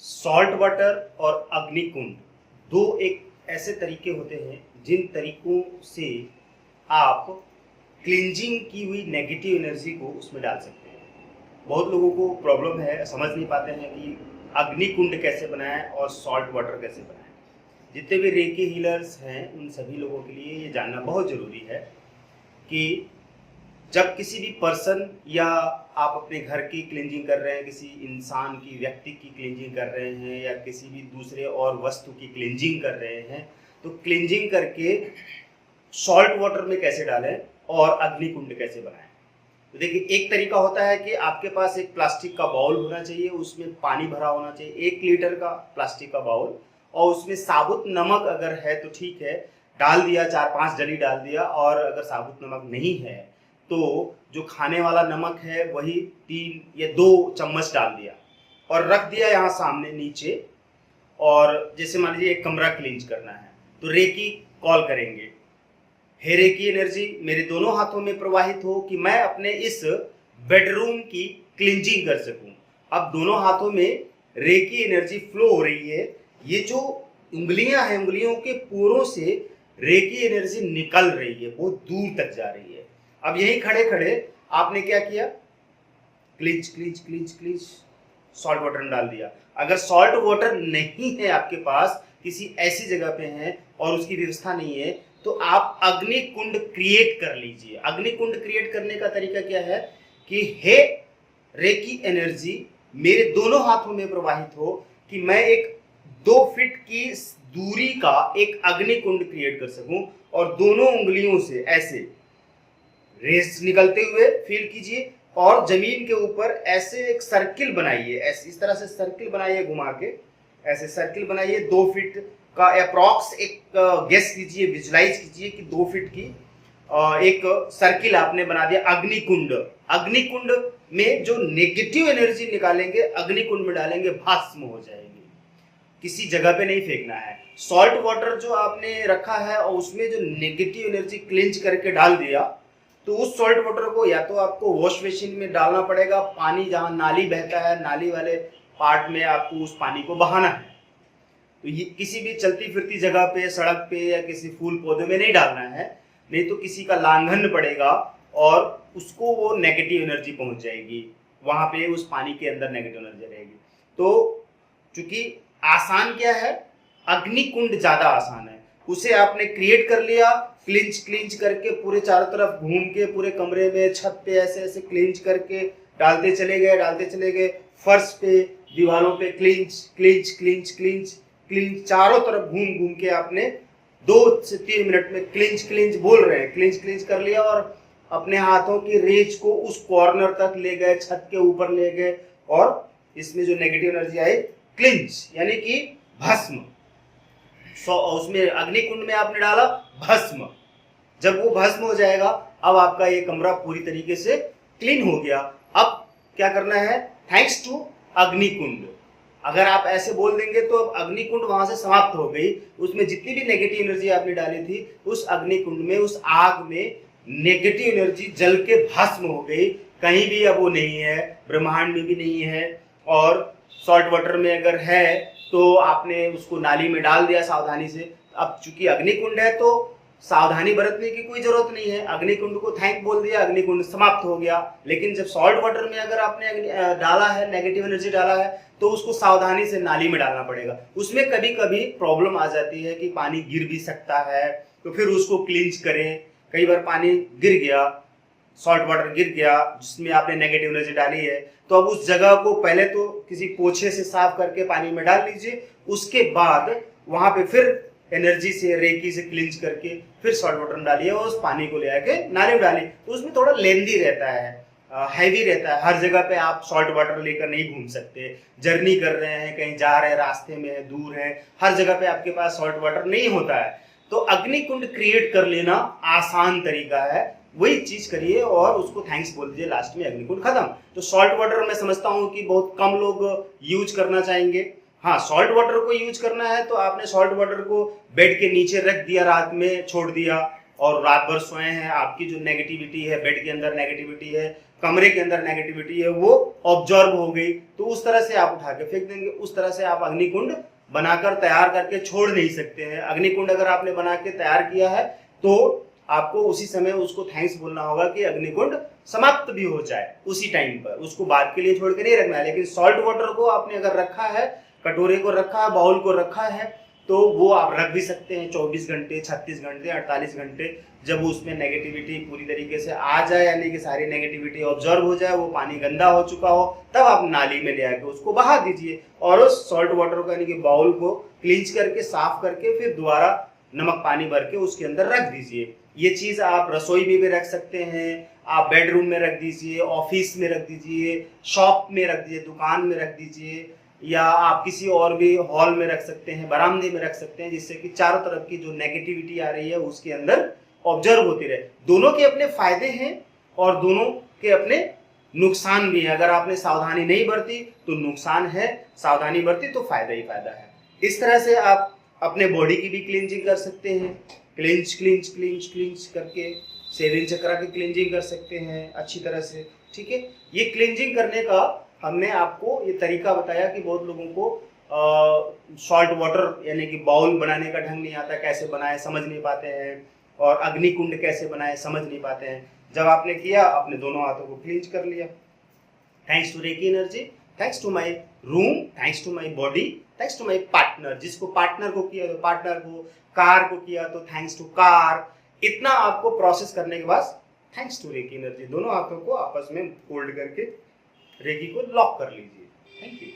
Salt water और अग्निकुंड दो एक ऐसे तरीके होते हैं जिन तरीकों से आप क्लिंजिंग की हुई नेगेटिव एनर्जी को उसमें डाल सकते हैं। बहुत लोगों को प्रॉब्लम है, समझ नहीं पाते हैं कि अग्निकुंड कैसे बनाएं और सॉल्ट वाटर कैसे बनाएं। जितने भी रेकी हीलर्स हैं उन सभी लोगों के लिए ये जानना बहुत ज़रूरी है कि जब किसी भी पर्सन या आप अपने घर की क्लींजिंग कर रहे हैं, किसी इंसान की व्यक्ति की क्लींजिंग कर रहे हैं या किसी भी दूसरे और वस्तु की क्लींजिंग कर रहे हैं, तो क्लींजिंग करके सॉल्ट वाटर में कैसे डालें और अग्निकुंड कैसे बनाएं। तो देखिए, एक तरीका होता है कि आपके पास एक प्लास्टिक का बाउल होना चाहिए, उसमें पानी भरा होना चाहिए 1 लीटर का प्लास्टिक का बाउल, और उसमें साबुत नमक अगर है तो ठीक है, डाल दिया, 4-5 डली डाल दिया। और अगर साबुत नमक नहीं है तो जो खाने वाला नमक है वही 3 या 2 चम्मच डाल दिया और रख दिया यहाँ सामने नीचे। और जैसे मान लीजिए एक कमरा क्लींज करना है तो रेकी कॉल करेंगे, हे रेकी एनर्जी मेरे दोनों हाथों में प्रवाहित हो कि मैं अपने इस बेडरूम की क्लींजिंग कर सकूं। अब दोनों हाथों में रेकी एनर्जी फ्लो हो रही है, ये जो उंगलियां हैं उंगलियों के पोरों से रेकी एनर्जी निकल रही है, बहुत दूर तक जा रही है। अब यहीं खड़े खड़े आपने क्या किया, क्लींच क्लींच क्लींच क्लींच सॉल्ट वाटर में डाल दिया। अगर सॉल्ट वाटर नहीं है आपके पास, किसी ऐसी जगह पे है और उसकी व्यवस्था नहीं है, तो आप अग्निकुंड क्रिएट कर लीजिए। अग्निकुंड क्रिएट करने का तरीका क्या है कि हे रेकी एनर्जी मेरे दोनों हाथों में प्रवाहित हो कि मैं एक 2 फीट की दूरी का एक अग्निकुंड क्रिएट कर सकूं, और दोनों उंगलियों से ऐसे रेस निकलते हुए फील कीजिए और जमीन के ऊपर ऐसे एक सर्किल बनाइए, ऐसे इस तरह से सर्किल बनाइए, घुमा के ऐसे सर्किल बनाइए 2 फीट का अप्रॉक्स एक गेस कीजिए, विजुलाइज कीजिए कि 2 फीट की एक सर्किल आपने बना दिया। अग्निकुंड, अग्निकुंड में जो नेगेटिव एनर्जी निकालेंगे अग्निकुंड में डालेंगे, भस्म हो जाएगी। किसी जगह पे नहीं फेंकना है। सॉल्ट वाटर जो आपने रखा है और उसमें जो नेगेटिव एनर्जी क्लिंच करके डाल दिया, तो उस सॉल्ट वाटर को या तो आपको वॉश बेसिन में डालना पड़ेगा, पानी जहां नाली बहता है नाली वाले पार्ट में आपको उस पानी को बहाना है। तो ये किसी भी चलती फिरती जगह पे, सड़क पे या किसी फूल पौधे में नहीं डालना है, नहीं तो किसी का लांघन पड़ेगा और उसको वो नेगेटिव एनर्जी पहुंच जाएगी, वहां पे उस पानी के अंदर नेगेटिव एनर्जी रहेगी। तो चूंकि आसान क्या है, अग्निकुंड ज्यादा आसान है, उसे आपने क्रिएट कर लिया, क्लिंच क्लिंच करके पूरे चारों तरफ घूम के पूरे कमरे में छत पे ऐसे ऐसे क्लिंच करके डालते चले गए, फर्श पे दीवारों पे clinch clinch clinch clinch clinch, चारों तरफ घूम घूम के आपने 2 से 3 मिनट में क्लिंच क्लिंच बोल रहे हैं, क्लिंच क्लिंच कर लिया और अपने हाथों की रेंज को उस कॉर्नर तक ले गए, छत के ऊपर ले गए, और इसमें जो नेगेटिव एनर्जी आई क्लिंच यानी कि भस्म। उसमें अग्निकुंड में आपने डाला भस्म, जब वो भस्म हो जाएगा अब आपका ये कमरा पूरी तरीके से क्लीन हो गया। अब क्या करना है, थैंक्स टू अग्निकुंड, अगर आप ऐसे बोल देंगे तो अब अग्निकुंड वहां से समाप्त हो गई, उसमें जितनी भी नेगेटिव एनर्जी आपने डाली थी उस अग्निकुंड में, उस आग में नेगेटिव एनर्जी जल के भस्म हो गई, कहीं भी अब वो नहीं है, ब्रह्मांड में भी नहीं है। और सॉल्ट वाटर में अगर है तो आपने उसको नाली में डाल दिया सावधानी से। अब चूंकि अग्निकुंड है तो सावधानी बरतने की कोई जरूरत नहीं है, अग्निकुंड को थैंक बोल दिया, अग्निकुंड समाप्त हो गया। लेकिन जब सॉल्ट वाटर में अगर आपने डाला है, नेगेटिव एनर्जी डाला है, तो उसको सावधानी से नाली में डालना पड़ेगा। उसमें कभी कभी प्रॉब्लम आ जाती है कि पानी गिर भी सकता है, तो फिर उसको क्लींच करें। कई बार पानी गिर गया, सॉल्ट वाटर गिर गया जिसमें आपने नेगेटिव एनर्जी डाली है, तो अब उस जगह को पहले तो किसी पोछे से साफ करके पानी में डाल लीजिए, उसके बाद वहां पे फिर एनर्जी से रेकी से क्लींच करके फिर सॉल्ट वाटर में डालिए और उस पानी को ले आके नाली में डालिए। तो उसमें थोड़ा लेंदी रहता है, हैवी रहता है, हर जगह पे आप सॉल्ट वाटर लेकर नहीं घूम सकते। जर्नी कर रहे हैं, कहीं जा रहे हैं, रास्ते में है, दूर है, हर जगह पे आपके पास सॉल्ट वाटर नहीं होता है। तो अग्निकुंड क्रिएट कर लेना आसान तरीका है, वही चीज करिए और उसको थैंक्स बोल दीजिए, लास्ट में अग्निकुंड खत्म। तो सॉल्ट वाटर मैं समझता हूँ कि बहुत कम लोग यूज करना चाहेंगे। हाँ, सॉल्ट वाटर को यूज करना है तो आपने सॉल्ट वाटर को बेड के नीचे रख दिया, रात में छोड़ दिया और रात भर सोए हैं, आपकी जो नेगेटिविटी है, बेड के अंदर नेगेटिविटी है, कमरे के अंदर नेगेटिविटी है, वो ऑब्जॉर्ब हो गई, तो उस तरह से आप उठा के फेंक देंगे। उस तरह से आप अग्निकुंड बनाकर तैयार करके छोड़ नहीं सकते हैं। अग्निकुंड अगर आपने बना के तैयार किया है तो आपको उसी समय उसको थैंक्स बोलना होगा कि अग्निकुंड समाप्त भी हो जाए उसी टाइम पर, उसको बाद के लिए छोड़ के नहीं रखना है। लेकिन सॉल्ट वाटर को आपने अगर रखा है, कटोरे को रखा है, बाउल को रखा है, तो वो आप रख भी सकते हैं 24 घंटे, 36 घंटे, 48 घंटे, जब उसमें नेगेटिविटी पूरी तरीके से आ जाए, यानी कि सारी नेगेटिविटी ऑब्जर्व हो जाए, वो पानी गंदा हो चुका हो, तब आप नाली में ले आके उसको बहा दीजिए और उस सॉल्ट वाटर को यानी कि बाउल को क्लींच करके साफ करके फिर दोबारा नमक पानी भर के उसके अंदर रख दीजिए। ये चीज आप रसोई में भी रख सकते हैं, आप बेडरूम में रख दीजिए, ऑफिस में रख दीजिए, शॉप में रख दीजिए, दुकान में रख दीजिए, या आप किसी और भी हॉल में रख सकते हैं, बरामदे में रख सकते हैं, जिससे कि चारों तरफ की जो नेगेटिविटी आ रही है उसके अंदर ऑब्जर्व होती रहे। दोनों के अपने फायदे हैं और दोनों के अपने नुकसान भी है। अगर आपने सावधानी नहीं बरती तो नुकसान है, सावधानी बरती तो फायदा ही फायदा है। इस तरह से आप अपने बॉडी की भी क्लींजिंग कर सकते हैं, क्लींच क्लींच क्लींच क्लींच करके 7 चक्रा की क्लींजिंग कर सकते हैं अच्छी तरह से। ठीक है, ये क्लींजिंग करने का हमने आपको ये तरीका बताया कि बहुत लोगों को सॉल्ट वाटर यानी कि बाउल बनाने का ढंग नहीं आता, कैसे बनाए समझ नहीं पाते हैं, और अग्निकुंड कैसे बनाए समझ नहीं पाते हैं। जब आपने किया, आपने दोनों हाथों को क्लींच कर लिया। Thanks to reiki energy, thanks to my room, thanks to my body, thanks to my partner. जिसको पार्टनर को किया तो पार्टनर को, कार को किया तो थैंक्स टू कार। इतना आपको प्रोसेस करने के बाद थैंक्स टू रेकी एनर्जी, दोनों हाथों को आपस में फोल्ड करके रेकी को लॉक कर लीजिए। Thank you.